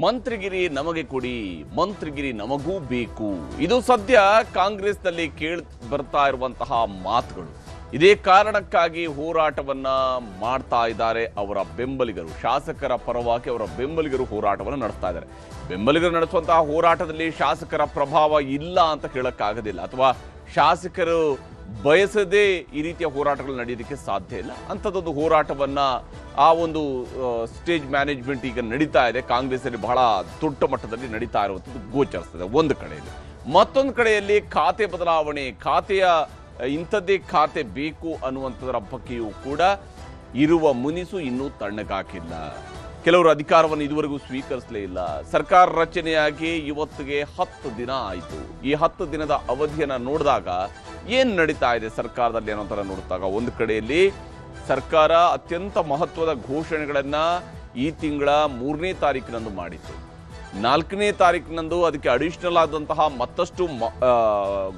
ಮಂತ್ರಿಗಿರಿ ನಮಗೆ ಕೊಡಿ, ಮಂತ್ರಿಗಿರಿ ನಮಗೂ ಬೇಕು. ಇದು ಸದ್ಯ ಕಾಂಗ್ರೆಸ್ನಲ್ಲಿ ಬರ್ತಾ ಇರುವಂತಹ ಮಾತುಗಳು. ಇದೇ ಕಾರಣಕ್ಕಾಗಿ ಹೋರಾಟವನ್ನ ಮಾಡ್ತಾ ಇದ್ದಾರೆ ಅವರ ಬೆಂಬಲಿಗರು. ಶಾಸಕರ ಪರವಾಗಿ ಅವರ ಬೆಂಬಲಿಗರು ಹೋರಾಟವನ್ನು ನಡೆಸ್ತಾ ಇದ್ದಾರೆ. ಬೆಂಬಲಿಗರು ನಡೆಸುವಂತಹ ಹೋರಾಟದಲ್ಲಿ ಶಾಸಕರ ಪ್ರಭಾವ ಇಲ್ಲ ಅಂತ ಹೇಳಕ್ಕಾಗೋದಿಲ್ಲ, ಅಥವಾ ಶಾಸಕರು ಬಯಸದೇ ಈ ರೀತಿಯ ಹೋರಾಟಗಳು ನಡೆಯೋದಕ್ಕೆ ಸಾಧ್ಯ ಇಲ್ಲ. ಅಂಥದ್ದೊಂದು ಹೋರಾಟವನ್ನ ಆ ಒಂದು ಸ್ಟೇಜ್ ಮ್ಯಾನೇಜ್ಮೆಂಟ್ ಈಗ ನಡೀತಾ ಇದೆ. ಕಾಂಗ್ರೆಸ್ಸಲ್ಲಿ ಬಹಳ ದೊಡ್ಡ ಮಟ್ಟದಲ್ಲಿ ನಡೀತಾ ಇರುವಂಥದ್ದು ಗೋಚರಿಸ್ತದೆ ಒಂದು ಕಡೆಯಲ್ಲಿ. ಮತ್ತೊಂದು ಕಡೆಯಲ್ಲಿ ಖಾತೆ ಬದಲಾವಣೆ, ಖಾತೆಯ ಇಂಥದ್ದೇ ಖಾತೆ ಬೇಕು ಅನ್ನುವಂಥದ್ರ ಬಗ್ಗೆಯೂ ಕೂಡ ಇರುವ ಮುನಿಸು ಇನ್ನೂ ತಣ್ಣಗಾಕಿಲ್ಲ. ಕೆಲವರು ಅಧಿಕಾರವನ್ನು ಇದುವರೆಗೂ ಸ್ವೀಕರಿಸಲೇ ಇಲ್ಲ. ಸರ್ಕಾರ ರಚನೆಯಾಗಿ ಇವತ್ತಿಗೆ 10 ದಿನ ಆಯಿತು. ಈ 10 ದಿನದ ಅವಧಿಯನ್ನು ನೋಡಿದಾಗ ಏನು ನಡೀತಾ ಇದೆ ಸರ್ಕಾರದಲ್ಲಿ ಅನ್ನೋ ನೋಡಿದಾಗ, ಒಂದು ಕಡೆಯಲ್ಲಿ ಸರ್ಕಾರ ಅತ್ಯಂತ ಮಹತ್ವದ ಘೋಷಣೆಗಳನ್ನು ಈ ತಿಂಗಳ 3ನೇ ತಾರೀಕಿನಂದು ಮಾಡಿತ್ತು. 4ನೇ ತಾರೀಕಿನಂದು ಅದಕ್ಕೆ ಅಡಿಷನಲ್ ಆದಂತಹ ಮತ್ತಷ್ಟು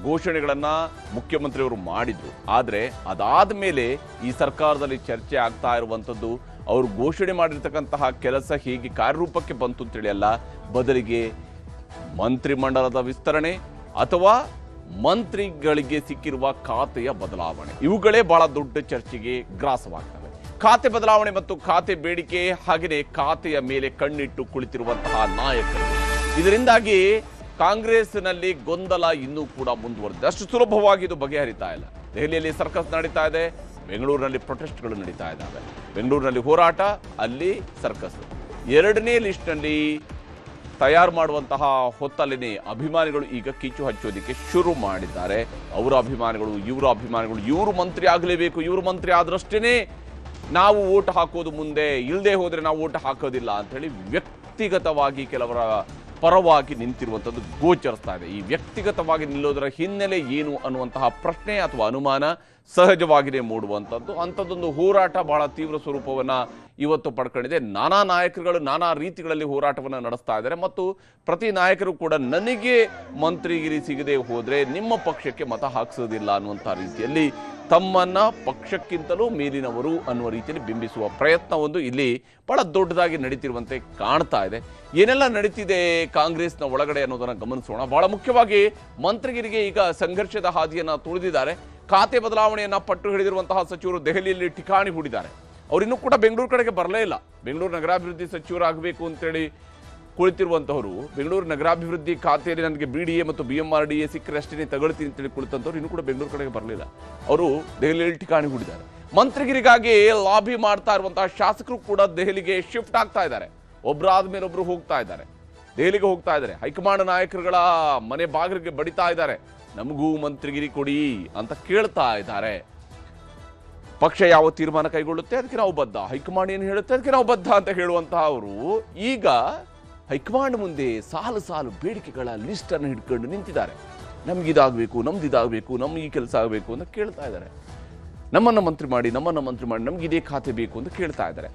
ಘೋಷಣೆಗಳನ್ನು ಮುಖ್ಯಮಂತ್ರಿಯವರು ಮಾಡಿದ್ರು. ಆದರೆ ಅದಾದ ಮೇಲೆ ಈ ಸರ್ಕಾರದಲ್ಲಿ ಚರ್ಚೆ ಆಗ್ತಾ ಇರುವಂಥದ್ದು ಅವರು ಘೋಷಣೆ ಮಾಡಿರ್ತಕ್ಕಂತಹ ಕೆಲಸ ಹೇಗೆ ಕಾರ್ಯರೂಪಕ್ಕೆ ಬಂತು ಅಂತೇಳಿ ಅಲ್ಲ, ಬದಲಿಗೆ ಮಂತ್ರಿಮಂಡಲದ ವಿಸ್ತರಣೆ ಅಥವಾ ಮಂತ್ರಿಗಳಿಗೆ ಸಿಕ್ಕಿರುವ ಖಾತೆಯ ಬದಲಾವಣೆ, ಇವುಗಳೇ ಬಹಳ ದೊಡ್ಡ ಚರ್ಚೆಗೆ ಗ್ರಾಸವಾಗ್ತವೆ. ಖಾತೆ ಬದಲಾವಣೆ ಮತ್ತು ಖಾತೆ ಬೇಡಿಕೆ, ಹಾಗೆಯೇ ಖಾತೆಯ ಮೇಲೆ ಕಣ್ಣಿಟ್ಟು ಕುಳಿತಿರುವಂತಹ ನಾಯಕರು. ಇದರಿಂದಾಗಿ ಕಾಂಗ್ರೆಸ್ನಲ್ಲಿ ಗೊಂದಲ ಇನ್ನೂ ಕೂಡ ಮುಂದುವರೆದಿದೆ. ಅಷ್ಟು ಸುಲಭವಾಗಿ ಇದು ಬಗೆಹರಿತಾ ಇಲ್ಲ. ದೆಹಲಿಯಲ್ಲಿ ಸರ್ಕಸ್ ನಡೀತಾ ಇದೆ, ಬೆಂಗಳೂರಿನಲ್ಲಿ ಪ್ರೊಟೆಸ್ಟ್ಗಳು ನಡೀತಾ ಇದ್ದಾವೆ. ಬೆಂಗಳೂರಿನಲ್ಲಿ ಹೋರಾಟ, ಅಲ್ಲಿ ಸರ್ಕಸ್. 2ನೇ ಲಿಸ್ಟ್ನಲ್ಲಿ ತಯಾರು ಮಾಡುವಂತಹ ಹೊತ್ತಲ್ಲಿನೇ ಅಭಿಮಾನಿಗಳು ಈಗ ಕಿಚ್ಚು ಹಚ್ಚೋದಿಕ್ಕೆ ಶುರು ಮಾಡಿದ್ದಾರೆ. ಅವರ ಅಭಿಮಾನಿಗಳು, ಇವರು ಮಂತ್ರಿ ಆಗಲೇಬೇಕು, ಇವರು ಮಂತ್ರಿ ಆದ್ರಷ್ಟೇ ನಾವು ಓಟ್ ಹಾಕೋದು, ಮುಂದೆ ಇಲ್ಲದೆ ಹೋದರೆ ನಾವು ಓಟ್ ಹಾಕೋದಿಲ್ಲ ಅಂಥೇಳಿ ವ್ಯಕ್ತಿಗತವಾಗಿ ಕೆಲವರ ಪರವಾಗಿ ನಿಂತಿರುವಂಥದ್ದು ಗೋಚರಿಸ್ತಾ ಇದೆ. ಈ ವ್ಯಕ್ತಿಗತವಾಗಿ ನಿಲ್ಲೋದರ ಹಿನ್ನೆಲೆ ಏನು ಅನ್ನುವಂತಹ ಪ್ರಶ್ನೆ ಅಥವಾ ಅನುಮಾನ ಸಹಜವಾಗಿಯೇ ಮೂಡುವಂಥದ್ದು. ಅಂಥದ್ದೊಂದು ಹೋರಾಟ ಬಹಳ ತೀವ್ರ ಸ್ವರೂಪವನ್ನು ಇವತ್ತು ಪಡ್ಕೊಂಡಿದೆ. ನಾನಾ ನಾಯಕರುಗಳು ನಾನಾ ರೀತಿಗಳಲ್ಲಿ ಹೋರಾಟವನ್ನು ನಡೆಸ್ತಾ ಇದ್ದಾರೆ. ಮತ್ತು ಪ್ರತಿ ನಾಯಕರು ಕೂಡ ನನಗೆ ಮಂತ್ರಿಗಿರಿ ಸಿಗದೆ ಹೋದರೆ ನಿಮ್ಮ ಪಕ್ಷಕ್ಕೆ ಮತ ಹಾಕಿಸೋದಿಲ್ಲ ಅನ್ನುವಂಥ ರೀತಿಯಲ್ಲಿ ತಮ್ಮನ್ನ ಪಕ್ಷಕ್ಕಿಂತಲೂ ಮೇಲಿನವರು ಅನ್ನುವ ರೀತಿಯಲ್ಲಿ ಬಿಂಬಿಸುವ ಪ್ರಯತ್ನ ಒಂದು ಇಲ್ಲಿ ಬಹಳ ದೊಡ್ಡದಾಗಿ ನಡೀತಿರುವಂತೆ ಕಾಣ್ತಾ ಇದೆ. ಏನೆಲ್ಲ ನಡೀತಿದೆ ಕಾಂಗ್ರೆಸ್ನ ಒಳಗಡೆ ಅನ್ನೋದನ್ನು ಗಮನಿಸೋಣ. ಬಹಳ ಮುಖ್ಯವಾಗಿ ಮಂತ್ರಿಗಿರಿಗೆ ಈಗ ಸಂಘರ್ಷದ ಹಾದಿಯನ್ನು ತುಳಿದಿದ್ದಾರೆ. ಖಾತೆ ಬದಲಾವಣೆಯನ್ನ ಪಟ್ಟು ಹಿಡಿದಿರುವಂತಹ ಸಚಿವರು ದೆಹಲಿಯಲ್ಲಿ ಠಿಕಾಣಿ ಹೂಡಿದ್ದಾರೆ. ಅವರಿನ್ನೂ ಕೂಡ ಬೆಂಗಳೂರು ಕಡೆಗೆ ಬರಲೇ ಇಲ್ಲ. ಬೆಂಗಳೂರು ನಗರಾಭಿವೃದ್ಧಿ ಸಚಿವರಾಗಬೇಕು ಅಂತೇಳಿ ಕುಳಿತಿರುವಂತವರು, ಬೆಂಗಳೂರು ನಗರಾಭಿವೃದ್ಧಿ ಖಾತೆಯಲ್ಲಿ ನನಗೆ BDA ಮತ್ತು BMRDA ಸಿಕ್ಕರೆ ಅಷ್ಟೇ ತಗೊಳ್ತೀನಿ ಅಂತೇಳಿ ಕುಳಿತಂಥವ್ರು ಇನ್ನೂ ಕೂಡ ಬೆಂಗಳೂರು ಕಡೆಗೆ ಬರಲಿಲ್ಲ. ಅವರು ದೆಹಲಿಯಲ್ಲಿ ಠಿಕಾಣಿ ಹೂಡಿದ್ದಾರೆ. ಮಂತ್ರಿಗಿರಿಗಾಗಿ ಲಾಬಿ ಮಾಡ್ತಾ ಇರುವಂತಹ ಶಾಸಕರು ಕೂಡ ದೆಹಲಿಗೆ ಶಿಫ್ಟ್ ಆಗ್ತಾ ಇದ್ದಾರೆ. ಒಬ್ಬರಾದ ಮೇಲೆ ಒಬ್ರು ಹೋಗ್ತಾ ಇದ್ದಾರೆ, ದೆಹಲಿಗೆ ಹೋಗ್ತಾ ಇದ್ದಾರೆ. ಹೈಕಮಾಂಡ್ ನಾಯಕರುಗಳ ಮನೆ ಬಾಗಿಲಿಗೆ ಬಡಿತಾ ಇದ್ದಾರೆ, ನಮಗೂ ಮಂತ್ರಿಗಿರಿ ಕೊಡಿ ಅಂತ ಕೇಳ್ತಾ ಇದ್ದಾರೆ. ಪಕ್ಷ ಯಾವ ತೀರ್ಮಾನ ಕೈಗೊಳ್ಳುತ್ತೆ ಅದಕ್ಕೆ ನಾವು ಬದ್ಧ, ಹೈಕಮಾಂಡ್ ಏನು ಹೇಳುತ್ತೆ ಅದಕ್ಕೆ ನಾವು ಬದ್ಧ ಅಂತ ಹೇಳುವಂತಹ ಅವರು ಈಗ ಹೈಕಮಾಂಡ್ ಮುಂದೆ ಸಾಲು ಸಾಲು ಬೇಡಿಕೆಗಳ ಲಿಸ್ಟ್ ಅನ್ನು ಹಿಡ್ಕೊಂಡು ನಿಂತಿದ್ದಾರೆ. ನಮ್ಗಿದಾಗಬೇಕು, ನಮ್ದಿದಾಗಬೇಕು, ನಮ್ಮ ಈ ಕೆಲಸ ಆಗಬೇಕು ಅಂತ ಕೇಳ್ತಾ ಇದ್ದಾರೆ. ನಮ್ಮನ್ನು ಮಂತ್ರಿ ಮಾಡಿ, ನಮ್ಗೆ ಇದೇ ಖಾತೆ ಬೇಕು ಅಂತ ಕೇಳ್ತಾ ಇದ್ದಾರೆ.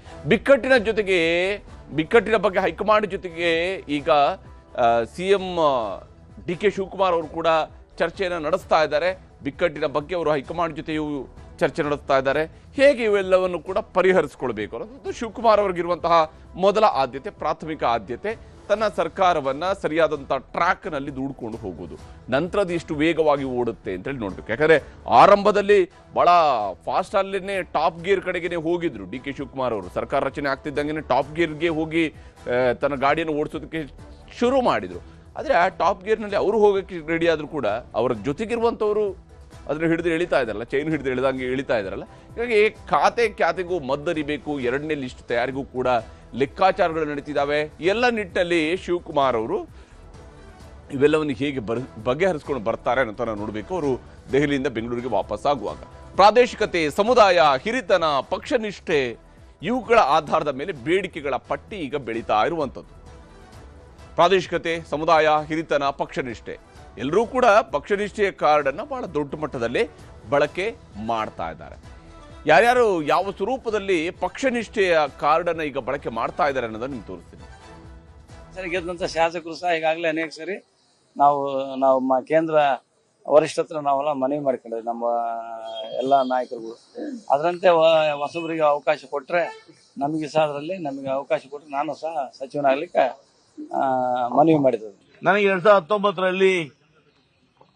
ಬಿಕ್ಕಟ್ಟಿನ ಬಗ್ಗೆ ಹೈಕಮಾಂಡ್ ಜೊತೆಗೆ ಈಗ CM DK ಶಿವಕುಮಾರ್ ಅವರು ಕೂಡ ಚರ್ಚೆಯನ್ನು ನಡೆಸ್ತಾ ಇದ್ದಾರೆ. ಬಿಕ್ಕಟ್ಟಿನ ಬಗ್ಗೆ ಅವರು ಹೈಕಮಾಂಡ್ ಜೊತೆಯೂ ಚರ್ಚೆ ನಡೆಸ್ತಾ ಇದ್ದಾರೆ. ಹೇಗೆ ಇವೆಲ್ಲವನ್ನು ಕೂಡ ಪರಿಹರಿಸಿಕೊಳ್ಬೇಕು ಅನ್ನೋದು ಶಿವಕುಮಾರ್ ಅವರಿಗಿರುವಂತಹ ಮೊದಲ ಆದ್ಯತೆ, ಪ್ರಾಥಮಿಕ ಆದ್ಯತೆ. ತನ್ನ ಸರ್ಕಾರವನ್ನ ಸರಿಯಾದಂತಹ ಟ್ರ್ಯಾಕ್ನಲ್ಲಿ ದೂಡ್ಕೊಂಡು ಹೋಗೋದು. ನಂತರದ್ದು ಎಷ್ಟು ವೇಗವಾಗಿ ಓಡುತ್ತೆ ಅಂತೇಳಿ ನೋಡ್ಬೇಕು. ಯಾಕಂದ್ರೆ ಆರಂಭದಲ್ಲಿ ಬಹಳ ಫಾಸ್ಟ್ ಅಲ್ಲಿನೇ ಟಾಪ್ ಗೇರ್ ಕಡೆಗೆ ಹೋಗಿದ್ರು DK ಶಿವಕುಮಾರ್ ಅವರು. ಸರ್ಕಾರ ರಚನೆ ಆಗ್ತಿದ್ದಂಗೆ ಟಾಪ್ ಗೇರ್ಗೆ ಹೋಗಿ ತನ್ನ ಗಾಡಿಯನ್ನು ಓಡಿಸೋದಕ್ಕೆ ಶುರು ಮಾಡಿದ್ರು. ಆದರೆ ಆ ಟಾಪ್ ಗೇರ್ನಲ್ಲಿ ಅವರು ಹೋಗೋಕ್ಕೆ ರೆಡಿ ಆದರೂ ಕೂಡ ಅವರ ಜೊತೆಗಿರುವಂಥವರು ಅದನ್ನು ಹಿಡಿದು ಎಳಿತಾ ಇದ್ದಾರಲ್ಲ, ಚೈನ್ ಹಿಡಿದು ಎಳೆದಂಗೆ ಎಳಿತಾ ಇದ್ದಾರಲ್ಲ. ಹೀಗಾಗಿ ಖಾತೆಗೂ ಮದ್ದರಿಬೇಕು. 2ನೇ ಲಿಸ್ಟ್ ತಯಾರಿಗೂ ಕೂಡ ಲೆಕ್ಕಾಚಾರಗಳು ನಡೀತಿದ್ದಾವೆ. ಎಲ್ಲ ನಿಟ್ಟಿನಲ್ಲಿ ಶಿವಕುಮಾರ್ ಅವರು ಇವೆಲ್ಲವನ್ನು ಹೇಗೆ ಬಗೆಹರಿಸ್ಕೊಂಡು ಬರ್ತಾರೆ ಅಂತ ನಾವು ನೋಡಬೇಕು. ಅವರು ದೆಹಲಿಯಿಂದ ಬೆಂಗಳೂರಿಗೆ ವಾಪಸ್ ಆಗುವಾಗ ಪ್ರಾದೇಶಿಕತೆ, ಸಮುದಾಯ, ಹಿರಿತನ, ಪಕ್ಷನಿಷ್ಠೆ ಇವುಗಳ ಆಧಾರದ ಮೇಲೆ ಬೇಡಿಕೆಗಳ ಪಟ್ಟಿ ಈಗ ಬೆಳೀತಾ ಇರುವಂಥದ್ದು. ಪ್ರಾದೇಶಿಕತೆ, ಸಮುದಾಯ, ಹಿರಿತನ, ಪಕ್ಷನಿಷ್ಠೆ ಎಲ್ಲರೂ ಕೂಡ ಪಕ್ಷನಿಷ್ಠೆಯ ಕಾರ್ಡನ್ನು ಬಹಳ ದೊಡ್ಡ ಮಟ್ಟದಲ್ಲಿ ಬಳಕೆ ಮಾಡ್ತಾ ಇದ್ದಾರೆ. ಯಾರ್ಯಾರು ಯಾವ ಸ್ವರೂಪದಲ್ಲಿ ಪಕ್ಷನಿಷ್ಠೆಯ ಕಾರ್ಡನ್ನು ಈಗ ಬಳಕೆ ಮಾಡ್ತಾ ಇದ್ದಾರೆ ಅನ್ನೋದನ್ನು ನಿಮ್ಗೆ ತೋರಿಸ್ತೀನಿ. ಸರಿ, ಗೆದ್ದಂಥ ಶಾಸಕರು ಸಹ ಈಗಾಗಲೇ ಅನೇಕ ಸರಿ ನಾವು ಕೇಂದ್ರ ವರಿಷ್ಠತ್ರ ನಾವೆಲ್ಲ ಮನವಿ ಮಾಡ್ಕೊಂಡಿದ್ವಿ, ನಮ್ಮ ಎಲ್ಲ ನಾಯಕರುಗಳು. ಅದರಂತೆ ಹೊಸಬರಿಗೆ ಅವಕಾಶ ಕೊಟ್ಟರೆ ನಮಗೆ ಸಹ ಅದರಲ್ಲಿ ನಮಗೆ ಅವಕಾಶ ಕೊಟ್ಟರೆ ನಾನು ಸಹ ಸಚಿವನಾಗಲಿಕ್ಕೆ ಮನವಿ ಮಾಡಿದ್ದೇವೆ. ನನಗೆ 2019ರಲ್ಲಿ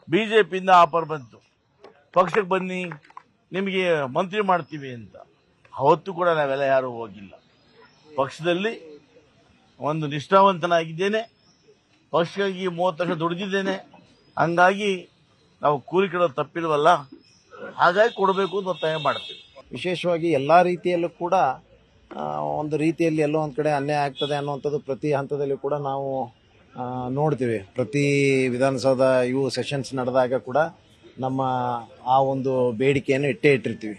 ಬಿಜೆಪಿಯಿಂದ ಆಫರ್ ಬಂತು, ಪಕ್ಷಕ್ಕೆ ಬನ್ನಿ ನಿಮಗೆ ಮಂತ್ರಿ ಮಾಡ್ತೀವಿ ಅಂತ. ಅವತ್ತು ಕೂಡ ನಾವೆಲ್ಲ ಯಾರೂ ಹೋಗಿಲ್ಲ. ಪಕ್ಷದಲ್ಲಿ ಒಂದು ನಿಷ್ಠಾವಂತನಾಗಿದ್ದೇನೆ, ಪಕ್ಷಕ್ಕಾಗಿ 30 ವರ್ಷ ದುಡಿದಿದ್ದೇನೆ. ಹಂಗಾಗಿ ನಾವು ಕೂಲಿ ಕೇಳೋದು ತಪ್ಪಿಲ್ವಲ್ಲ, ಹಾಗಾಗಿ ಕೊಡಬೇಕು ಅಂತ ಒತ್ತಾಯ ಮಾಡ್ತೀವಿ. ವಿಶೇಷವಾಗಿ ಎಲ್ಲ ರೀತಿಯಲ್ಲೂ ಕೂಡ ಒಂದು ರೀತಿಯಲ್ಲಿ ಎಲ್ಲೋ ಒಂದು ಕಡೆ ಅನ್ಯಾಯ ಆಗ್ತದೆ ಅನ್ನುವಂಥದ್ದು ಪ್ರತಿ ಹಂತದಲ್ಲಿ ಕೂಡ ನಾವು ನೋಡ್ತೀವಿ. ಪ್ರತಿ ವಿಧಾನಸೌಧ ಇವು ಸೆಷನ್ಸ್ ನಡೆದಾಗ ಕೂಡ ನಮ್ಮ ಆ ಒಂದು ಬೇಡಿಕೆಯನ್ನು ಇಟ್ಟಿರ್ತೀವಿ.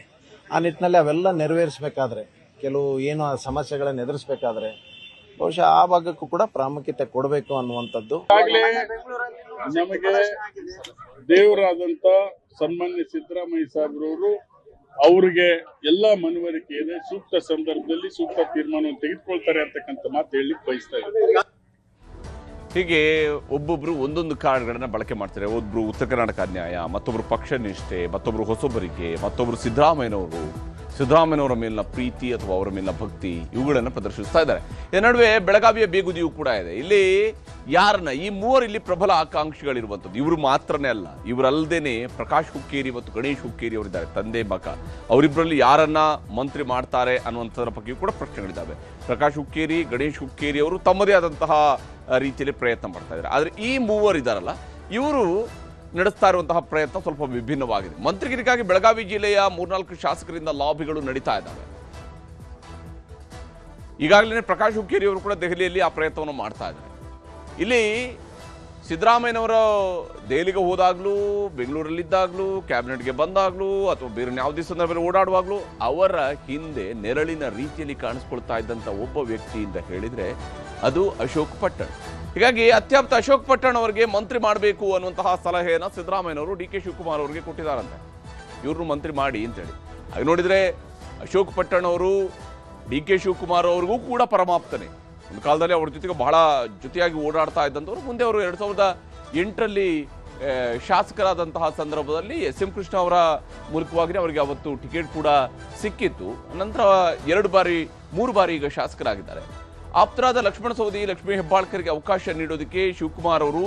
ಆ ನಿಟ್ಟಿನಲ್ಲಿ ಅವೆಲ್ಲ ನೆರವೇರಿಸಬೇಕಾದ್ರೆ, ಕೆಲವು ಏನು ಸಮಸ್ಯೆಗಳನ್ನು ಎದುರಿಸಬೇಕಾದ್ರೆ ಬಹುಶಃ ಆ ಭಾಗಕ್ಕೂ ಕೂಡ ಪ್ರಾಮುಖ್ಯತೆ ಕೊಡಬೇಕು ಅನ್ನುವಂಥದ್ದು. ನಮಗೆ ದೇವರಾದಂತ ಸನ್ಮಾನ್ಯ ಸಿದ್ದರಾಮಯ್ಯ ಸಾಹೇಬ್ರವರು ಅವ್ರಿಗೆ ಎಲ್ಲ ಮನವರಿಕೆ ಇದೆ, ಸೂಕ್ತ ಸಂದರ್ಭದಲ್ಲಿ ಸೂಕ್ತ ತೀರ್ಮಾನವನ್ನು ತೆಗೆದುಕೊಳ್ತಾರೆ ಅಂತಕ್ಕಂಥ ಮಾತು ಹೇಳಲಿಕ್ಕೆ ಬಯಸ್ತಾ ಇದ್ದಾರೆ. ಹೀಗೆ ಒಬ್ಬೊಬ್ರು ಒಂದೊಂದು ಕಾರ್ಡ್ಗಳನ್ನ ಬಳಕೆ ಮಾಡ್ತಾರೆ. ಒಬ್ರು ಉತ್ತರ ಕರ್ನಾಟಕ ನ್ಯಾಯ, ಮತ್ತೊಬ್ರು ಪಕ್ಷ ನಿಷ್ಠೆ, ಮತ್ತೊಬ್ರು ಹೊಸಬರಿಗೆ, ಮತ್ತೊಬ್ರು ಸಿದ್ದರಾಮಯ್ಯನವರ ಮೇಲಿನ ಪ್ರೀತಿ ಅಥವಾ ಅವರ ಮೇಲಿನ ಭಕ್ತಿ, ಇವುಗಳನ್ನು ಪ್ರದರ್ಶಿಸ್ತಾ ಇದ್ದಾರೆ. ಇದರ ನಡುವೆ ಬೆಳಗಾವಿಯ ಬೇಗುದಿಯೂ ಕೂಡ ಇದೆ. ಇಲ್ಲಿ ಯಾರನ್ನ ಈ ಮೂವರು ಇಲ್ಲಿ ಪ್ರಬಲ ಆಕಾಂಕ್ಷಿಗಳಿರುವಂಥದ್ದು. ಇವರು ಮಾತ್ರನೇ ಅಲ್ಲ, ಇವರಲ್ಲದೇನೆ ಪ್ರಕಾಶ್ ಹುಕ್ಕೇರಿ ಮತ್ತು ಗಣೇಶ್ ಹುಕ್ಕೇರಿ ಅವರಿದ್ದಾರೆ, ತಂದೆ ಮಗ. ಅವರಿಬ್ಬರಲ್ಲಿ ಯಾರನ್ನ ಮಂತ್ರಿ ಮಾಡ್ತಾರೆ ಅನ್ನುವಂಥದ್ರ ಬಗ್ಗೆಯೂ ಕೂಡ ಪ್ರಶ್ನೆಗಳಿದ್ದಾವೆ. ಪ್ರಕಾಶ್ ಹುಕ್ಕೇರಿ, ಗಣೇಶ್ ಹುಕ್ಕೇರಿ ಅವರು ತಮ್ಮದೇ ಆದಂತಹ ರೀತಿಯಲ್ಲಿ ಪ್ರಯತ್ನ ಮಾಡ್ತಾ ಇದ್ದಾರೆ. ಆದರೆ ಈ ಮೂವರು ಇದ್ದಾರಲ್ಲ, ಇವರು ನಡೆಸ್ತಾ ಇರುವಂತಹ ಪ್ರಯತ್ನ ಸ್ವಲ್ಪ ವಿಭಿನ್ನವಾಗಿದೆ. ಮಂತ್ರಿಗಿರಿಗಾಗಿ ಬೆಳಗಾವಿ ಜಿಲ್ಲೆಯ 3-4 ಶಾಸಕರಿಂದ ಲಾಬಿಗಳು ನಡೀತಾ ಇದ್ದಾವೆ. ಈಗಾಗಲೇ ಪ್ರಕಾಶ್ ಹುಕ್ಕೇರಿ ಅವರು ಕೂಡ ದೆಹಲಿಯಲ್ಲಿ ಆ ಪ್ರಯತ್ನವನ್ನು ಮಾಡ್ತಾ ಇದ್ದಾರೆ. ಇಲ್ಲಿ ಸಿದ್ದರಾಮಯ್ಯನವರ ದೆಹಲಿಗೆ ಹೋದಾಗ್ಲೂ, ಬೆಂಗಳೂರಲ್ಲಿದ್ದಾಗಲೂ, ಕ್ಯಾಬಿನೆಟ್ಗೆ ಬಂದಾಗ್ಲೂ ಅಥವಾ ಬೇರೆ ಯಾವುದೇ ಸಂದರ್ಭದಲ್ಲಿ ಓಡಾಡುವಾಗಲೂ ಅವರ ಹಿಂದೆ ನೆರಳಿನ ರೀತಿಯಲ್ಲಿ ಕಾಣಿಸ್ಕೊಳ್ತಾ ಇದ್ದಂಥ ಒಬ್ಬ ವ್ಯಕ್ತಿ ಅಂತ ಹೇಳಿದ್ರೆ ಅದು ಅಶೋಕ್ ಪಟ್ಟಣ್. ಹೀಗಾಗಿ ಅತ್ಯಂತ ಅಶೋಕ್ ಪಟ್ಟಣ್ ಅವರಿಗೆ ಮಂತ್ರಿ ಮಾಡಬೇಕು ಅನ್ನುವಂತಹ ಸಲಹೆಯನ್ನು ಸಿದ್ದರಾಮಯ್ಯನವರು ಡಿ ಕೆ ಶಿವಕುಮಾರ್ ಅವರಿಗೆ ಕೊಟ್ಟಿದ್ದಾರಂತೆ, ಇವ್ರನ್ನು ಮಂತ್ರಿ ಮಾಡಿ ಅಂತೇಳಿ. ಹಾಗೆ ನೋಡಿದ್ರೆ ಅಶೋಕ್ ಪಟ್ಟಣ್ ಅವರು ಡಿ ಕೆ ಶಿವಕುಮಾರ್ ಅವ್ರಿಗೂ ಕೂಡ ಪರಮಾಪ್ತನೇ. ಒಂದು ಕಾಲದಲ್ಲಿ ಅವ್ರ ಜೊತೆಗೆ ಬಹಳ ಜೊತೆಯಾಗಿ ಓಡಾಡ್ತಾ ಇದ್ದಂಥವ್ರು. ಮುಂದೆ ಅವರು 2008ರಲ್ಲಿ ಶಾಸಕರಾದಂತಹ ಸಂದರ್ಭದಲ್ಲಿ SM ಕೃಷ್ಣ ಅವರ ಮೂಲಕವಾಗಿ ಅವರಿಗೆ ಅವತ್ತು ಟಿಕೆಟ್ ಕೂಡ ಸಿಕ್ಕಿತ್ತು. ನಂತರ 3 ಬಾರಿ ಈಗ ಶಾಸಕರಾಗಿದ್ದಾರೆ. ಆಪ್ತರಾದ ಲಕ್ಷ್ಮಣ ಸವದಿ, ಲಕ್ಷ್ಮೀ ಹೆಬ್ಬಾಳ್ಕರ್ಗೆ ಅವಕಾಶ ನೀಡೋದಕ್ಕೆ ಶಿವಕುಮಾರ್ ಅವರು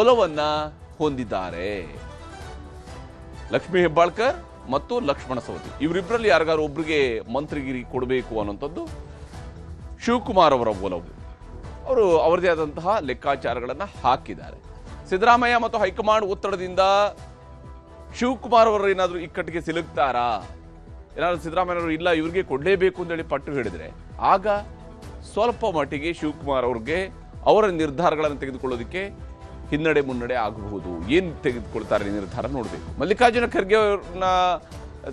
ಒಲವನ್ನ ಹೊಂದಿದ್ದಾರೆ. ಲಕ್ಷ್ಮೀ ಹೆಬ್ಬಾಳ್ಕರ್ ಮತ್ತು ಲಕ್ಷ್ಮಣ ಸವದಿ ಇವರಿಬ್ಬರಲ್ಲಿ ಯಾರಿಗಾರು ಒಬ್ಬರಿಗೆ ಮಂತ್ರಿಗಿರಿ ಕೊಡಬೇಕು ಅನ್ನುವಂಥದ್ದು ಶಿವಕುಮಾರ್ ಅವರ ಒಲವು. ಅವರು ಅವರದೇ ಆದಂತಹ ಲೆಕ್ಕಾಚಾರಗಳನ್ನು ಹಾಕಿದ್ದಾರೆ. ಸಿದ್ದರಾಮಯ್ಯ ಮತ್ತು ಹೈಕಮಾಂಡ್ ಒತ್ತಡದಿಂದ ಶಿವಕುಮಾರ್ ಅವರು ಏನಾದರೂ ಇಕ್ಕಟ್ಟಿಗೆ ಸಿಲುಕ್ತಾರಾ? ಏನಾದರೂ ಸಿದ್ದರಾಮಯ್ಯವರು ಇಲ್ಲ ಇವ್ರಿಗೆ ಕೊಡಲೇಬೇಕು ಅಂತೇಳಿ ಪಟ್ಟು ಹಿಡಿದ್ರೆ ಆಗ ಸ್ವಲ್ಪ ಮಟ್ಟಿಗೆ ಶಿವಕುಮಾರ್ ಅವ್ರಿಗೆ ಅವರ ನಿರ್ಧಾರಗಳನ್ನು ತೆಗೆದುಕೊಳ್ಳೋದಕ್ಕೆ ಹಿನ್ನಡೆ ಮುನ್ನಡೆ ಆಗಬಹುದು. ಏನು ತೆಗೆದುಕೊಳ್ತಾರೆ ನಿರ್ಧಾರ ನೋಡಬೇಕು. ಮಲ್ಲಿಕಾರ್ಜುನ ಖರ್ಗೆ ಅವ್ರನ್ನ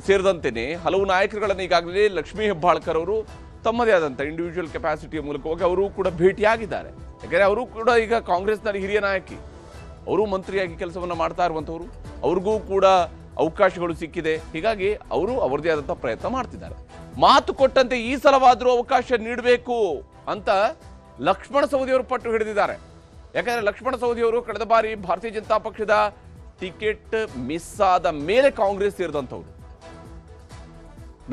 ಸೇರಿದಂತೆಯೇ ಹಲವು ನಾಯಕರುಗಳನ್ನು ಈಗಾಗಲೇ ಲಕ್ಷ್ಮೀ ಹೆಬ್ಬಾಳ್ಕರ್ ಅವರು ತಮ್ಮದೇ ಆದಂಥ ಇಂಡಿವಿಜುವಲ್ ಕೆಪಾಸಿಟಿಯ ಮೂಲಕವಾಗಿ ಅವರು ಕೂಡ ಭೇಟಿಯಾಗಿದ್ದಾರೆ. ಯಾಕಂದರೆ ಅವರು ಕೂಡ ಈಗ ಕಾಂಗ್ರೆಸ್ನಲ್ಲಿ ಹಿರಿಯ ನಾಯಕಿ, ಅವರು ಮಂತ್ರಿಯಾಗಿ ಕೆಲಸವನ್ನು ಮಾಡ್ತಾ ಇರುವಂಥವ್ರು, ಅವ್ರಿಗೂ ಕೂಡ ಅವಕಾಶಗಳು ಸಿಕ್ಕಿದೆ. ಹೀಗಾಗಿ ಅವರು ಅವರದೇ ಆದಂಥ ಪ್ರಯತ್ನ ಮಾಡ್ತಿದ್ದಾರೆ. ಮಾತು ಕೊಟ್ಟಂತೆ ಈ ಸಲವಾದರೂ ಅವಕಾಶ ನೀಡಬೇಕು ಅಂತ ಲಕ್ಷ್ಮಣ ಸವದಿಯವರು ಪಟ್ಟು ಹಿಡಿದಿದ್ದಾರೆ. ಯಾಕಂದರೆ ಲಕ್ಷ್ಮಣ ಸವದಿಯವರು ಕಳೆದ ಬಾರಿ ಭಾರತೀಯ ಜನತಾ ಪಕ್ಷದ ಟಿಕೆಟ್ ಮಿಸ್ ಆದ ಮೇಲೆ ಕಾಂಗ್ರೆಸ್ ಸೇರಿದಂಥವ್ರು.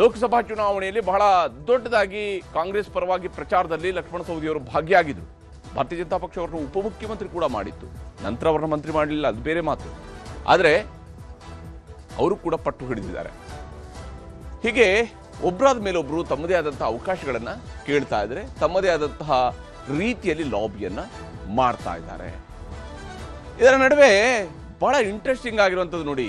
ಲೋಕಸಭಾ ಚುನಾವಣೆಯಲ್ಲಿ ಬಹಳ ದೊಡ್ಡದಾಗಿ ಕಾಂಗ್ರೆಸ್ ಪರವಾಗಿ ಪ್ರಚಾರದಲ್ಲಿ ಲಕ್ಷ್ಮಣ ಸವದಿಯವರು ಭಾಗಿಯಾಗಿದ್ದರು. ಭಾರತೀಯ ಜನತಾ ಪಕ್ಷ ಅವರನ್ನು ಉಪಮುಖ್ಯಮಂತ್ರಿ ಕೂಡ ಮಾಡಿತ್ತು. ನಂತರ ಅವರನ್ನ ಮಂತ್ರಿ ಮಾಡಲಿಲ್ಲ, ಅದು ಬೇರೆ ಮಾತು. ಆದರೆ ಅವರು ಕೂಡ ಪಟ್ಟು ಹಿಡಿದಿದ್ದಾರೆ. ಹೀಗೆ ಒಬ್ಬರಾದ ಮೇಲೆ ಒಬ್ಬರು ತಮ್ಮದೇ ಆದಂತಹ ಅವಕಾಶಗಳನ್ನು ಕೇಳ್ತಾ ಇದ್ದಾರೆ, ತಮ್ಮದೇ ಆದಂತಹ ರೀತಿಯಲ್ಲಿ ಲಾಬಿಯನ್ನು ಮಾಡ್ತಾ ಇದ್ದಾರೆ. ಇದರ ನಡುವೆ ಬಹಳ ಇಂಟ್ರೆಸ್ಟಿಂಗ್ ಆಗಿರುವಂಥದ್ದು ನೋಡಿ,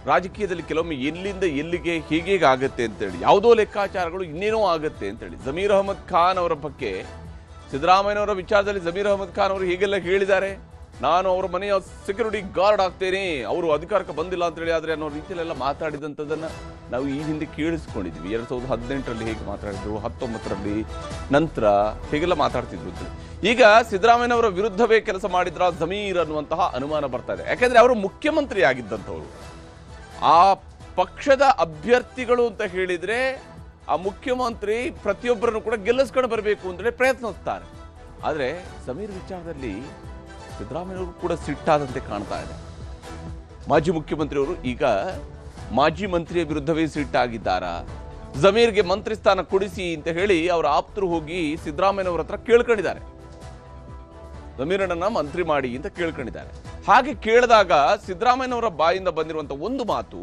ರಾಜಕೀಯದಲ್ಲಿ ಕೆಲವೊಮ್ಮೆ ಎಲ್ಲಿಂದ ಎಲ್ಲಿಗೆ ಹೀಗೆ ಆಗುತ್ತೆ ಅಂತೇಳಿ, ಯಾವುದೋ ಲೆಕ್ಕಾಚಾರಗಳು ಇನ್ನೇನೋ ಆಗುತ್ತೆ ಅಂತೇಳಿ. ಜಮೀರ್ ಅಹಮದ್ ಖಾನ್ ಅವರ ಬಗ್ಗೆ ಸಿದ್ದರಾಮಯ್ಯನವರ ವಿಚಾರದಲ್ಲಿ ಜಮೀರ್ ಅಹಮದ್ ಖಾನ್ ಅವರು ಹೀಗೆಲ್ಲ ಹೇಳಿದ್ದಾರೆ, ನಾನು ಅವರ ಮನೆಯ ಸೆಕ್ಯೂರಿಟಿ ಗಾರ್ಡ್ ಆಗ್ತೇನೆ, ಅವರು ಅಧಿಕಾರಕ್ಕೆ ಬಂದಿಲ್ಲ ಅಂತೇಳಿ ಆದರೆ ಅನ್ನೋ ರೀತಿಯಲ್ಲೆಲ್ಲ ಮಾತಾಡಿದಂಥದ್ದನ್ನು ನಾವು ಈ ಹಿಂದೆ ಕೇಳಿಸ್ಕೊಂಡಿದ್ವಿ. 2018ರಲ್ಲಿ ಹೇಗೆ ಮಾತಾಡಿದ್ರು, 19ರಲ್ಲಿ ನಂತರ ಹೀಗೆಲ್ಲ ಮಾತಾಡ್ತಿದ್ರು. ಈಗ ಸಿದ್ದರಾಮಯ್ಯನವರ ವಿರುದ್ಧವೇ ಕೆಲಸ ಮಾಡಿದ್ರ ಜಮೀರ್ ಅನ್ನುವಂತಹ ಅನುಮಾನ ಬರ್ತಾ ಇದೆ. ಯಾಕೆಂದ್ರೆ ಅವರು ಮುಖ್ಯಮಂತ್ರಿ ಆಗಿದ್ದಂಥವ್ರು. ಆ ಪಕ್ಷದ ಅಭ್ಯರ್ಥಿಗಳು ಅಂತ ಹೇಳಿದ್ರೆ ಆ ಮುಖ್ಯಮಂತ್ರಿ ಪ್ರತಿಯೊಬ್ಬರನ್ನು ಕೂಡ ಗೆಲ್ಲಿಸ್ಕೊಂಡು ಬರಬೇಕು ಅಂತೇಳಿ ಪ್ರಯತ್ನಿಸ್ತಾರೆ. ಆದರೆ ಜಮೀರ್ ವಿಚಾರದಲ್ಲಿ ಸಿದ್ದರಾಮಯ್ಯವರು ಕೂಡ ಸಿಟ್ಟಾದಂತೆ ಕಾಣ್ತಾ ಇದೆ. ಮಾಜಿ ಮುಖ್ಯಮಂತ್ರಿಯವರು ಈಗ ಮಾಜಿ ಮಂತ್ರಿಯ ವಿರುದ್ಧವೇ ಸಿಟ್ಟಾಗಿದ್ದಾರಾ? ಜಮೀರ್ಗೆ ಮಂತ್ರಿ ಸ್ಥಾನ ಕೊಡಿಸಿ ಅಂತ ಹೇಳಿ ಅವರ ಆಪ್ತರು ಹೋಗಿ ಸಿದ್ದರಾಮಯ್ಯನವರ ಹತ್ರ ಕೇಳ್ಕೊಂಡಿದ್ದಾರೆ. ಜಮೀರಣ್ಣನ ಮಂತ್ರಿ ಮಾಡಿ ಅಂತ ಕೇಳ್ಕೊಂಡಿದ್ದಾರೆ. ಹಾಗೆ ಕೇಳಿದಾಗ ಸಿದ್ದರಾಮಯ್ಯನವರ ಬಾಯಿಂದ ಬಂದಿರುವಂತ ಒಂದು ಮಾತು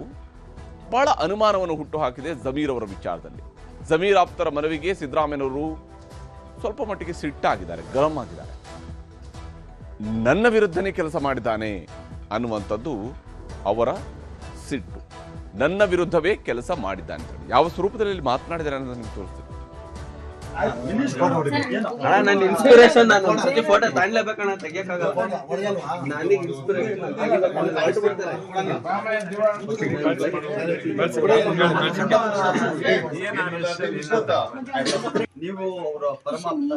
ಬಹಳ ಅನುಮಾನವನ್ನು ಹುಟ್ಟು ಹಾಕಿದೆ ಜಮೀರ್ ಅವರ ವಿಚಾರದಲ್ಲಿ. ಜಮೀರ್ ಆಪ್ತರ ಮನವಿಗೆ ಸಿದ್ದರಾಮಯ್ಯನವರು ಸ್ವಲ್ಪ ಮಟ್ಟಿಗೆ ಸಿಟ್ಟಾಗಿದ್ದಾರೆ, ಗರಂ ಆಗಿದ್ದಾರೆ. ನನ್ನ ವಿರುದ್ಧನೇ ಕೆಲಸ ಮಾಡಿದ್ದಾನೆ ಅನ್ನುವಂಥದ್ದು ಅವರ ಸಿಟ್ಟು. ನನ್ನ ವಿರುದ್ಧವೇ ಕೆಲಸ ಮಾಡಿದ್ದಾನೆ. ಯಾವ ಸ್ವರೂಪದಲ್ಲಿ ಮಾತನಾಡಿದ್ದಾರೆ ಅನ್ನೋದನ್ನು ನಿಮ್ಗೆ ತೋರಿಸ್ತೀನಿ. ನನ್ನ ಇನ್ಸ್ಪಿರೇಷನ್ ನಾನು ಒಂದ್ಸತಿ ಫೋಟೋ ತಾಣ್ಲೇಬೇಕಣ್ಣ, ತೆಗಿಯಕ್ಕಾಗಲ್ಲ. ನನಗೆ ಇನ್ಸ್ಪಿರೇಷನ್ ನೀವು ಅವರ ಪರಮಾತ್ಮ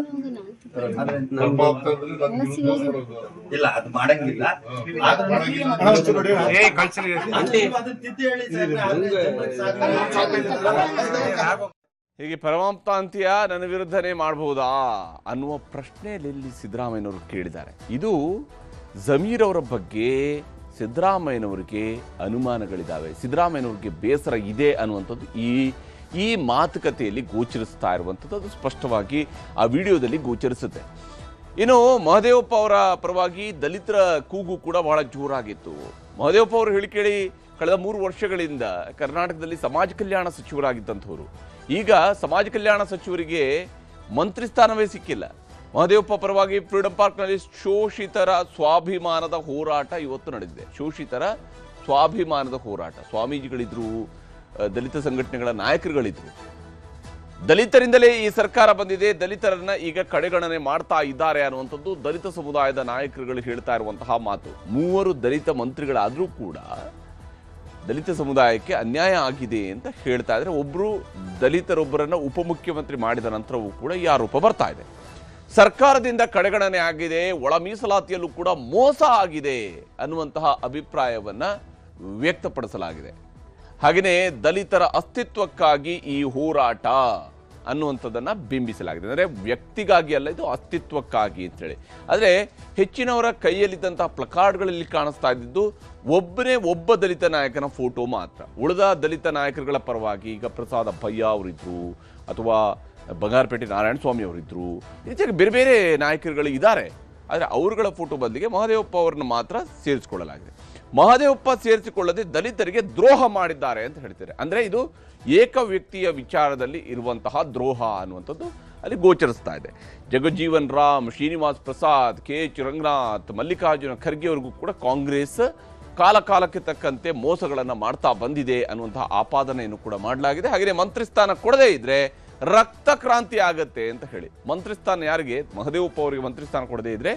ಇಲ್ಲ, ಅದು ಮಾಡಂಗಿಲ್ಲ. ಹೀಗೆ ಪರಮಾಪ್ತ ಅಂತೀಯ, ನನ್ನ ವಿರುದ್ಧನೇ ಮಾಡಬಹುದಾ ಅನ್ನುವ ಪ್ರಶ್ನೆಯಲ್ಲಿ ಸಿದ್ದರಾಮಯ್ಯನವರು ಕೇಳಿದ್ದಾರೆ. ಇದು ಜಮೀರ್ ಅವರ ಬಗ್ಗೆ ಸಿದ್ದರಾಮಯ್ಯನವರಿಗೆ ಅನುಮಾನಗಳಿದ್ದಾವೆ, ಸಿದ್ದರಾಮಯ್ಯನವರಿಗೆ ಬೇಸರ ಇದೆ ಅನ್ನುವಂಥದ್ದು ಈ ಮಾತುಕತೆಯಲ್ಲಿ ಗೋಚರಿಸ್ತಾ ಇರುವಂಥದ್ದು. ಅದು ಸ್ಪಷ್ಟವಾಗಿ ಆ ವಿಡಿಯೋದಲ್ಲಿ ಗೋಚರಿಸುತ್ತೆ. ಇನ್ನು ಮಹದೇವಪ್ಪ ಅವರ ಪರವಾಗಿ ದಲಿತರ ಕೂಗು ಕೂಡ ಬಹಳ ಜೋರಾಗಿತ್ತು. ಮಹದೇವಪ್ಪ ಅವರು ಹೇಳಿಕೇಳಿ ಕಳೆದ 3 ವರ್ಷಗಳಿಂದ ಕರ್ನಾಟಕದಲ್ಲಿ ಸಮಾಜ ಕಲ್ಯಾಣ ಸಚಿವರಾಗಿದ್ದಂಥವ್ರು. ಈಗ ಸಮಾಜ ಕಲ್ಯಾಣ ಸಚಿವರಿಗೆ ಮಂತ್ರಿ ಸ್ಥಾನವೇ ಸಿಕ್ಕಿಲ್ಲ. ಮಹದೇವಪ್ಪ ಪರವಾಗಿ ಫ್ರೀಡಂ ಪಾರ್ಕ್ನಲ್ಲಿ ಶೋಷಿತರ ಸ್ವಾಭಿಮಾನದ ಹೋರಾಟ ಇವತ್ತು ನಡೆದಿದೆ. ಶೋಷಿತರ ಸ್ವಾಭಿಮಾನದ ಹೋರಾಟ. ಸ್ವಾಮೀಜಿಗಳಿದ್ರು, ದಲಿತ ಸಂಘಟನೆಗಳ ನಾಯಕರುಗಳಿದ್ರು. ದಲಿತರಿಂದಲೇ ಈ ಸರ್ಕಾರ ಬಂದಿದೆ, ದಲಿತರನ್ನ ಈಗ ಕಡೆಗಣನೆ ಮಾಡ್ತಾ ಇದ್ದಾರೆ ಅನ್ನುವಂಥದ್ದು ದಲಿತ ಸಮುದಾಯದ ನಾಯಕರುಗಳು ಹೇಳ್ತಾ ಇರುವಂತಹ ಮಾತು. 3 ದಲಿತ ಮಂತ್ರಿಗಳಾದರೂ ಕೂಡ ದಲಿತ ಸಮುದಾಯಕ್ಕೆ ಅನ್ಯಾಯ ಆಗಿದೆ ಅಂತ ಹೇಳ್ತಾ ಇದ್ರೆ, ಒಬ್ರು ದಲಿತರೊಬ್ಬರನ್ನ ಉಪಮುಖ್ಯಮಂತ್ರಿ ಮಾಡಿದ ನಂತರವೂ ಕೂಡ ಈ ಆರೋಪ ಬರ್ತಾ ಇದೆ. ಸರ್ಕಾರದಿಂದ ಕಡೆಗಣನೆ ಆಗಿದೆ, ಒಳ ಮೀಸಲಾತಿಯಲ್ಲೂ ಕೂಡ ಮೋಸ ಆಗಿದೆ ಅನ್ನುವಂತಹ ಅಭಿಪ್ರಾಯವನ್ನ ವ್ಯಕ್ತಪಡಿಸಲಾಗಿದೆ. ಹಾಗೆಯೇ ದಲಿತರ ಅಸ್ತಿತ್ವಕ್ಕಾಗಿ ಈ ಹೋರಾಟ ಅನ್ನುವಂಥದ್ದನ್ನ ಬಿಂಬಿಸಲಾಗಿದೆ. ಅಂದರೆ ವ್ಯಕ್ತಿಗಾಗಿ ಅಲ್ಲ, ಇದು ಅಸ್ತಿತ್ವಕ್ಕಾಗಿ ಅಂತೇಳಿ. ಆದರೆ ಹೆಚ್ಚಿನವರ ಕೈಯಲ್ಲಿದ್ದಂತಹ ಪ್ಲಕಾರ್ಡ್ಗಳಲ್ಲಿ ಕಾಣಿಸ್ತಾ ಇದ್ದಿದ್ದು ಒಬ್ಬ ದಲಿತ ನಾಯಕನ ಫೋಟೋ ಮಾತ್ರ. ಉಳಿದ ದಲಿತ ನಾಯಕರುಗಳ ಪರವಾಗಿ ಈಗ ಪ್ರಸಾದ್ ಅಬ್ಬಯ್ಯ ಅವರಿದ್ರು, ಅಥವಾ ಬಂಗಾರಪೇಟೆ ನಾರಾಯಣ ಸ್ವಾಮಿ ಅವರಿದ್ರು, ಈಚೆಗೆ ಬೇರೆ ಬೇರೆ ನಾಯಕರುಗಳು ಇದ್ದಾರೆ. ಆದರೆ ಅವರುಗಳ ಫೋಟೋ ಬದಲಿಗೆ ಮಹದೇವಪ್ಪ ಅವರನ್ನು ಮಾತ್ರ ಸೇರಿಸಿಕೊಳ್ಳಲಾಗಿದೆ. ಮಹದೇವಪ್ಪ ಸೇರಿಸಿಕೊಳ್ಳದೆ ದಲಿತರಿಗೆ ದ್ರೋಹ ಮಾಡಿದ್ದಾರೆ ಅಂತ ಹೇಳ್ತಾರೆ. ಅಂದರೆ ಇದು ಏಕ ವ್ಯಕ್ತಿಯ ವಿಚಾರದಲ್ಲಿ ಇರುವಂತಹ ದ್ರೋಹ ಅನ್ನುವಂಥದ್ದು ಅಲ್ಲಿ ಗೋಚರಿಸ್ತಾ ಇದೆ. ಜಗಜ್ಜೀವನ್ ರಾಮ್, ಶ್ರೀನಿವಾಸ್ ಪ್ರಸಾದ್, KH ರಂಗನಾಥ್, ಮಲ್ಲಿಕಾರ್ಜುನ ಖರ್ಗೆ ಅವರಿಗೂ ಕೂಡ ಕಾಂಗ್ರೆಸ್ ಕಾಲಕ್ಕೆ ತಕ್ಕಂತೆ ಮೋಸಗಳನ್ನು ಮಾಡ್ತಾ ಬಂದಿದೆ ಅನ್ನುವಂತಹ ಆಪಾದನೆಯನ್ನು ಕೂಡ ಮಾಡಲಾಗಿದೆ. ಹಾಗೆಯೇ ಮಂತ್ರಿ ಸ್ಥಾನ ಕೊಡದೇ ಇದ್ರೆ ರಕ್ತ ಕ್ರಾಂತಿ ಆಗತ್ತೆ ಅಂತ ಹೇಳಿ, ಮಂತ್ರಿ ಸ್ಥಾನ ಯಾರಿಗೆ, ಮಹದೇವಪ್ಪ ಅವರಿಗೆ ಮಂತ್ರಿ ಸ್ಥಾನ ಕೊಡದೇ ಇದ್ರೆ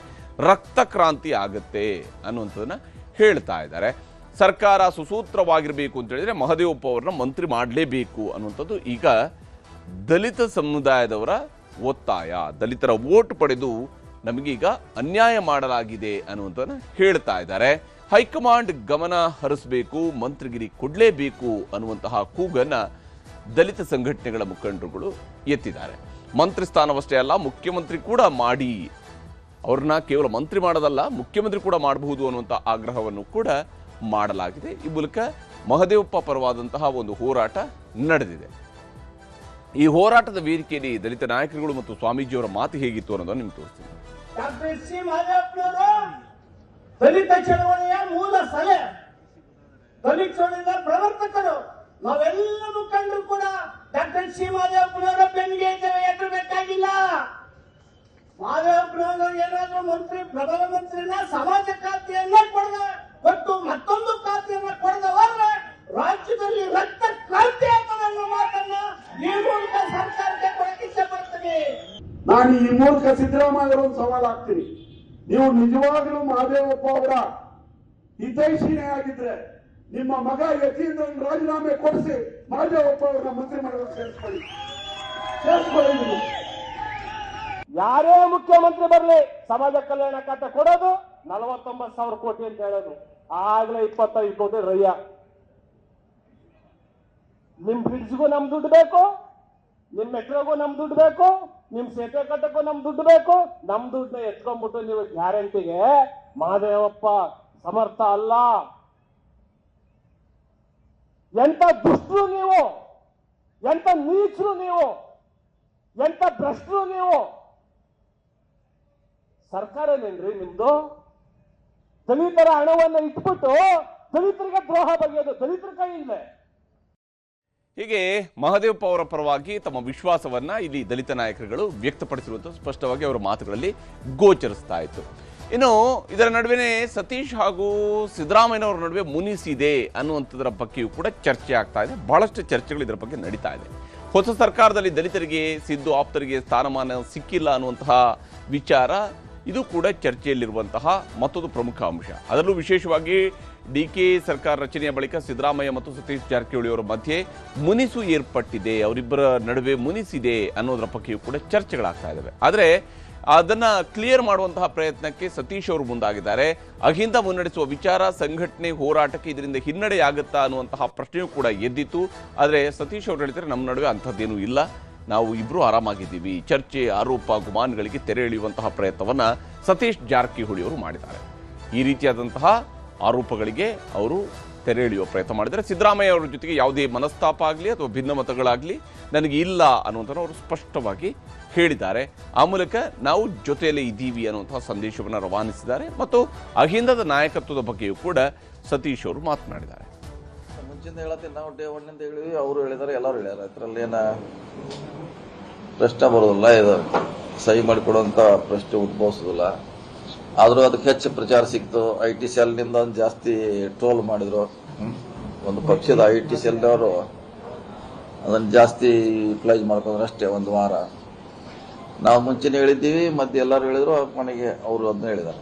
ರಕ್ತ ಕ್ರಾಂತಿ ಆಗತ್ತೆ ಅನ್ನುವಂಥದ್ದನ್ನ ಹೇಳ್ತಾ ಇದ್ದಾರೆ. ಸರ್ಕಾರ ಸುಸೂತ್ರವಾಗಿರಬೇಕು ಅಂತ ಹೇಳಿದ್ರೆ ಮಹದೇವಪ್ಪ ಅವರನ್ನ ಮಂತ್ರಿ ಮಾಡಲೇಬೇಕು ಅನ್ನುವಂಥದ್ದು ಈಗ ದಲಿತ ಸಮುದಾಯದವರ ಒತ್ತಾಯ. ದಲಿತರ ವೋಟ್ ಪಡೆದು ನಮಗೀಗ ಅನ್ಯಾಯ ಮಾಡಲಾಗಿದೆ ಅನ್ನುವಂಥದ್ದನ್ನ ಹೇಳ್ತಾ ಇದ್ದಾರೆ. ಹೈಕಮಾಂಡ್ ಗಮನ ಹರಿಸಬೇಕು, ಮಂತ್ರಿಗಿರಿ ಕೊಡಲೇಬೇಕು ಅನ್ನುವಂತಹ ಕೂಗನ್ನ ದಲಿತ ಸಂಘಟನೆಗಳ ಮುಖಂಡರುಗಳು ಎತ್ತಿದ್ದಾರೆ. ಮಂತ್ರಿ ಸ್ಥಾನವಷ್ಟೇ ಅಲ್ಲ, ಮುಖ್ಯಮಂತ್ರಿ ಕೂಡ ಮಾಡಿ, ಅವ್ರನ್ನ ಕೇವಲ ಮಂತ್ರಿ ಮಾಡೋದಲ್ಲ, ಮುಖ್ಯಮಂತ್ರಿ ಕೂಡ ಮಾಡಬಹುದು ಅನ್ನುವಂಥ ಆಗ್ರಹವನ್ನು ಕೂಡ ಮಾಡಲಾಗಿದೆ. ಈ ಮೂಲಕ ಮಹದೇವಪ್ಪ ಪರವಾದಂತಹ ಒಂದು ಹೋರಾಟ ನಡೆದಿದೆ. ಈ ಹೋರಾಟದ ವೇದಿಕೆಯಲ್ಲಿ ದಲಿತ ನಾಯಕರುಗಳು ಮತ್ತು ಸ್ವಾಮೀಜಿಯವರ ಮಾತು ಹೇಗಿತ್ತು ಅನ್ನೋದನ್ನು ನಿಮ್ಗೆ ತೋರಿಸ್ತೀನಿ. ಡಾಕ್ಟರ್ ಸಿ ಮಹದೇವಪ್ಪನವರು ದಲಿತ ಚಳವಳಿಯ ಮೂಲ ಸಲಹೆ, ದಲಿತ ಚಳವಳಿಯ ಪ್ರವರ್ತಕರು. ನಾವೆಲ್ಲ ಮುಖಂಡರು ಕೂಡ ಡಾಕ್ಟರ್ ಸಿ ಮಹದೇವಪ್ಪನವರ ಬೆನ್ನಿಗೆ ಎತ್ತಬೇಕಾಗಿಲ್ಲ. ಮಹದೇವಪ್ಪನವರು ಏನಾದ್ರೂ ಮಂತ್ರಿ, ಪ್ರಧಾನಮಂತ್ರಿನ ಸಮಾಜ ಖಾತೆಯನ್ನ ಕೊಟ್ಟು ಮತ್ತೊಂದು ಖಾತೆಯನ್ನ ಕೊಡದವರೆ ರಾಜ್ಯದಲ್ಲಿ ರಕ್ತ ಕ್ರಾಂತಿ ಆಗ್ತದೆ ಅನ್ನೋ ಮಾತನ್ನ ಈ ಮೂಲಕ ಸರ್ಕಾರಕ್ಕೆ ಕೊಡಕ್ಕೆ ಇಷ್ಟಪಡ್ತೀನಿ. ನಾನು ಈ ಮೂಲಕ ಸಿದ್ದರಾಮಯ್ಯ ಒಂದು ಸವಾಲು ಹಾಕ್ತೀನಿ. ನೀವು ನಿಜವಾಗ್ಲೂ ಮಹದೇವಪ್ಪ ಅವರ ಹಿತೈಷಿನೇ ಆಗಿದ್ರೆ ನಿಮ್ಮ ಮಗ ಯತೀಂದ್ರ ರಾಜೀನಾಮೆ ಕೊಡಿಸಿ ಮಹದೇವಪ್ಪ ಅವರನ್ನ ಮಂತ್ರಿ ಮಾಡಲು ಸೇರಿಸ್ಕೊಳ್ಳಿ. ಯಾರೇ ಮುಖ್ಯಮಂತ್ರಿ ಬರಲಿ ಸಮಾಜ ಕಲ್ಯಾಣ ಖಾತೆ ಕೊಡೋದು 49,000 ಕೋಟಿ ಅಂತ ಹೇಳೋದು, ಆಗ್ಲೇ 25 ಕೋಟಿ ರಯ್ಯ. ನಿಮ್ ಬ್ರಿಡ್ಜ್ಗೂ ನಮ್ ದುಡ್ಡು ಬೇಕು, ನಿಮ್ ಮೆಟ್ರೋಗೂ ನಮ್ ದುಡ್ಡು ಬೇಕು, ನಿಮ್ ಸೇತುವೆ ಕಟ್ಟಕ್ಕೂ ನಮ್ ದುಡ್ಡು ಬೇಕು. ನಮ್ ದುಡ್ಡನ್ನ ಎತ್ಕೊಂಡ್ಬಿಟ್ಟು ನೀವು ಗ್ಯಾರಂಟಿಗೆ ಮಹದೇವಪ್ಪ ಸಮರ್ಥ ಅಲ್ಲ. ಎಂತ ದುಷ್ಟರು ನೀವು, ಎಂತ ನೀಚರು ನೀವು, ಎಂತ ಭ್ರಷ್ಟರು ನೀವು. ಸರ್ಕಾರನೇನ್ರಿ ನಿಮ್ದು? ದಲಿತರ ಹಣವನ್ನ ಇಟ್ಬಿಟ್ಟು ದಲಿತರಿಗೆ ದ್ರೋಹ ಬಗೆಯೋದು ದಲಿತರ ಕೈಯಿಂದಲೇ. ಹೀಗೆ ಮಹದೇವಪ್ಪ ಅವರ ಪರವಾಗಿ ತಮ್ಮ ವಿಶ್ವಾಸವನ್ನ ಇಲ್ಲಿ ದಲಿತ ನಾಯಕರುಗಳು ವ್ಯಕ್ತಪಡಿಸಿರುವಂಥದ್ದು ಸ್ಪಷ್ಟವಾಗಿ ಅವರ ಮಾತುಗಳಲ್ಲಿ ಗೋಚರಿಸ್ತಾ ಇತ್ತು. ಇನ್ನು ಇದರ ನಡುವೆನೇ ಸತೀಶ್ ಹಾಗೂ ಸಿದ್ದರಾಮಯ್ಯನವರ ನಡುವೆ ಮುನಿಸಿದೆ ಅನ್ನುವಂಥದ್ರ ಬಗ್ಗೆಯೂ ಕೂಡ ಚರ್ಚೆ ಆಗ್ತಾ ಇದೆ. ಬಹಳಷ್ಟು ಚರ್ಚೆಗಳು ಇದರ ಬಗ್ಗೆ ನಡೀತಾ ಇದೆ. ಹೊಸ ಸರ್ಕಾರದಲ್ಲಿ ದಲಿತರಿಗೆ ಸಿದ್ದು ಆಪ್ತರಿಗೆ ಸ್ಥಾನಮಾನ ಸಿಕ್ಕಿಲ್ಲ ಅನ್ನುವಂತಹ ವಿಚಾರ ಇದು ಕೂಡ ಚರ್ಚೆಯಲ್ಲಿರುವಂತಹ ಮತ್ತೊಂದು ಪ್ರಮುಖ ಅಂಶ. ಅದರಲ್ಲೂ ವಿಶೇಷವಾಗಿ DK ಸರ್ಕಾರ ರಚನೆಯ ಬಳಿಕ ಸಿದ್ದರಾಮಯ್ಯ ಮತ್ತು ಸತೀಶ್ ಜಾರಕಿಹೊಳಿ ಅವರ ಮಧ್ಯೆ ಮುನಿಸು ಏರ್ಪಟ್ಟಿದೆ, ಅವರಿಬ್ಬರ ನಡುವೆ ಮುನಿಸಿದೆ ಅನ್ನೋದರ ಬಗ್ಗೆಯೂ ಕೂಡ ಚರ್ಚೆಗಳಾಗ್ತಾ ಇದ್ದಾವೆ. ಆದರೆ ಅದನ್ನ ಕ್ಲಿಯರ್ ಮಾಡುವಂತಹ ಪ್ರಯತ್ನಕ್ಕೆ ಸತೀಶ್ ಅವರು ಮುಂದಾಗಿದ್ದಾರೆ. ಅಹಿಂದ ಮುನ್ನಡೆಸುವ ವಿಚಾರ, ಸಂಘಟನೆ, ಹೋರಾಟಕ್ಕೆ ಇದರಿಂದ ಹಿನ್ನಡೆಯಾಗುತ್ತಾ ಅನ್ನುವಂತಹ ಪ್ರಶ್ನೆಯೂ ಕೂಡ ಎದ್ದಿತ್ತು. ಆದರೆ ಸತೀಶ್ ಅವರು ಹೇಳ್ತಾರೆ, ನಮ್ಮ ನಡುವೆ ಅಂಥದ್ದೇನೂ ಇಲ್ಲ, ನಾವು ಇಬ್ಬರು ಆರಾಮಾಗಿದ್ದೀವಿ. ಚರ್ಚೆ, ಆರೋಪ, ಗುಮಾನ್ಗಳಿಗೆ ತೆರೆ ಎಳೆಯುವಂತಹ ಪ್ರಯತ್ನವನ್ನ ಸತೀಶ್ ಜಾರಕಿಹೊಳಿ ಅವರು ಮಾಡಿದ್ದಾರೆ. ಈ ರೀತಿಯಾದಂತಹ ಆರೋಪಗಳಿಗೆ ಅವರು ತೆರೆ ಎಳೆಯುವ ಪ್ರಯತ್ನ ಮಾಡಿದರೆ ಸಿದ್ದರಾಮಯ್ಯ ಅವರ ಜೊತೆಗೆ ಯಾವುದೇ ಮನಸ್ತಾಪ ಆಗಲಿ ಅಥವಾ ಭಿನ್ನಮತಗಳಾಗಲಿ ನನಗೆ ಇಲ್ಲ ಅನ್ನುವಂಥನ್ನು ಅವರು ಸ್ಪಷ್ಟವಾಗಿ ಹೇಳಿದ್ದಾರೆ. ಆ ಮೂಲಕ ನಾವು ಜೊತೆಯಲ್ಲೇ ಇದ್ದೀವಿ ಅನ್ನುವಂತಹ ಸಂದೇಶವನ್ನು ರವಾನಿಸಿದ್ದಾರೆ. ಮತ್ತು ಅಹಿಂದದ ನಾಯಕತ್ವದ ಬಗ್ಗೆಯೂ ಕೂಡ ಸತೀಶ್ ಅವರು ಮಾತನಾಡಿದ್ದಾರೆ. ಮುಂಚಿಂದ ಹೇಳತ್ತೀನಿ, ನಾವು ಡೇ ಒನ್ನಿಂದ ಹೇಳಿವಿ, ಅವರು ಹೇಳಿದ್ದಾರೆ, ಎಲ್ಲರೂ ಹೇಳ್ಯಾರ. ಇದರಲ್ಲಿ ಏನ ಪ್ರಶ್ನೆ ಬರೋದಿಲ್ಲ, ಇದು ಸಹಿ ಮಾಡಿಕೊಡುವಂಥ ಪ್ರಶ್ನೆ ಉದ್ಭವಿಸೋದಿಲ್ಲ. ಆದರೂ ಅದಕ್ಕೆ ಹೆಚ್ಚು ಪ್ರಚಾರ ಸಿಕ್ತು. IT ಸೆಲ್ನಿಂದ ಒಂದು ಜಾಸ್ತಿ ಟ್ರೋಲ್ ಮಾಡಿದ್ರು. ಒಂದು ಪಕ್ಷದ IT ಸೆಲ್ನವರು ಅದನ್ನು ಜಾಸ್ತಿ ಯುಟಿಲೈಸ್ ಮಾಡ್ಕೊಂಡ್ರೆ ಅಷ್ಟೇ. ಒಂದು ವಾರ ನಾವು ಮುಂಚೆನೇ ಹೇಳಿದ್ದೀವಿ, ಮತ್ತೆ ಎಲ್ಲರೂ ಹೇಳಿದ್ರು, ಮನೆಗೆ ಅವರು ಅದನ್ನ ಹೇಳಿದ್ದಾರೆ.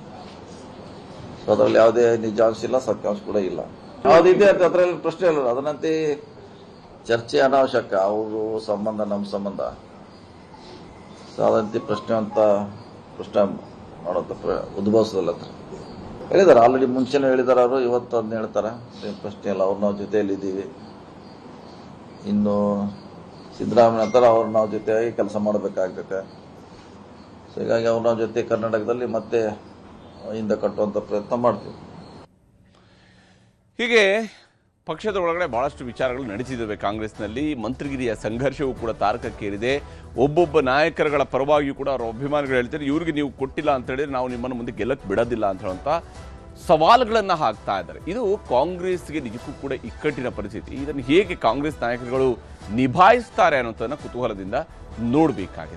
ಸೊ ಅದರಲ್ಲಿ ಯಾವುದೇ ನಿಜಾಂಶ ಇಲ್ಲ, ಸತ್ಯಾಂಶ ಕೂಡ ಇಲ್ಲ. ಯಾವುದಿದೆ ಅಂತ ಅದರಲ್ಲಿ ಪ್ರಶ್ನೆ ಇಲ್ಲ. ಅದನ್ನಂತೆ ಚರ್ಚೆ ಅನಾವಶ್ಯಕ. ಅವರು ಸಂಬಂಧ ನಮ್ಮ ಸಂಬಂಧ, ಸೊ ಅದಂತೆ ಪ್ರಶ್ನೆ ಅಂತ ಪ್ರಶ್ನೆ ಮಾಡೋದು ಉದ್ಭವಿಸೋದಿಲ್ಲ ಅಂತ ಹೇಳಿದ್ದಾರೆ. ಆಲ್ರೆಡಿ ಮುಂಚೆನೇ ಹೇಳಿದ್ದಾರೆ ಅವರು, ಇವತ್ತು ಅದನ್ನ ಹೇಳ್ತಾರೆ. ಪ್ರಶ್ನೆ ಇಲ್ಲ. ಅವ್ರು ನಾವು ಜೊತೆಯಲ್ಲಿದ್ದೀವಿ. ಇನ್ನು ಸಿದ್ದರಾಮಯ್ಯ ಅಂತಾರೆ, ಅವ್ರು ನಾವು ಜೊತೆಯಾಗಿ ಕೆಲಸ ಮಾಡಬೇಕಾಗ್ತೈತೆ. ಸೊ ಹೀಗಾಗಿ ಅವ್ರು ನಾವು ಜೊತೆ ಕರ್ನಾಟಕದಲ್ಲಿ ಮತ್ತೆ ಹಿಂದೆ ಕಟ್ಟುವಂಥ ಪ್ರಯತ್ನ ಮಾಡ್ತೀವಿ. ಹೀಗೆ ಪಕ್ಷದ ಒಳಗಡೆ ಬಹಳಷ್ಟು ವಿಚಾರಗಳು ನಡೆಸಿದ್ದಾವೆ. ಕಾಂಗ್ರೆಸ್ನಲ್ಲಿ ಮಂತ್ರಿಗಿರಿಯ ಸಂಘರ್ಷವೂ ಕೂಡ ತಾರಕಕ್ಕೇರಿದೆ. ಒಬ್ಬೊಬ್ಬ ನಾಯಕರುಗಳ ಪರವಾಗಿಯೂ ಕೂಡ ಅವರ ಅಭಿಮಾನಿಗಳು ಹೇಳ್ತಾರೆ, ಇವ್ರಿಗೆ ನೀವು ಕೊಟ್ಟಿಲ್ಲ ಅಂತ ಹೇಳಿದ್ರೆ ನಾವು ನಿಮ್ಮನ್ನು ಮುಂದೆ ಗೆಲ್ಲಕ್ಕೆ ಬಿಡೋದಿಲ್ಲ ಅಂತ ಹೇಳುವಂಥ ಸವಾಲುಗಳನ್ನು ಹಾಕ್ತಾ ಇದ್ದಾರೆ. ಇದು ಕಾಂಗ್ರೆಸ್ಗೆ ನಿಜಕ್ಕೂ ಕೂಡ ಇಕ್ಕಟ್ಟಿನ ಪರಿಸ್ಥಿತಿ. ಇದನ್ನು ಹೇಗೆ ಕಾಂಗ್ರೆಸ್ ನಾಯಕರುಗಳು ನಿಭಾಯಿಸ್ತಾರೆ ಅನ್ನೋದನ್ನು ಕುತೂಹಲದಿಂದ ನೋಡಬೇಕಾಗಿದೆ.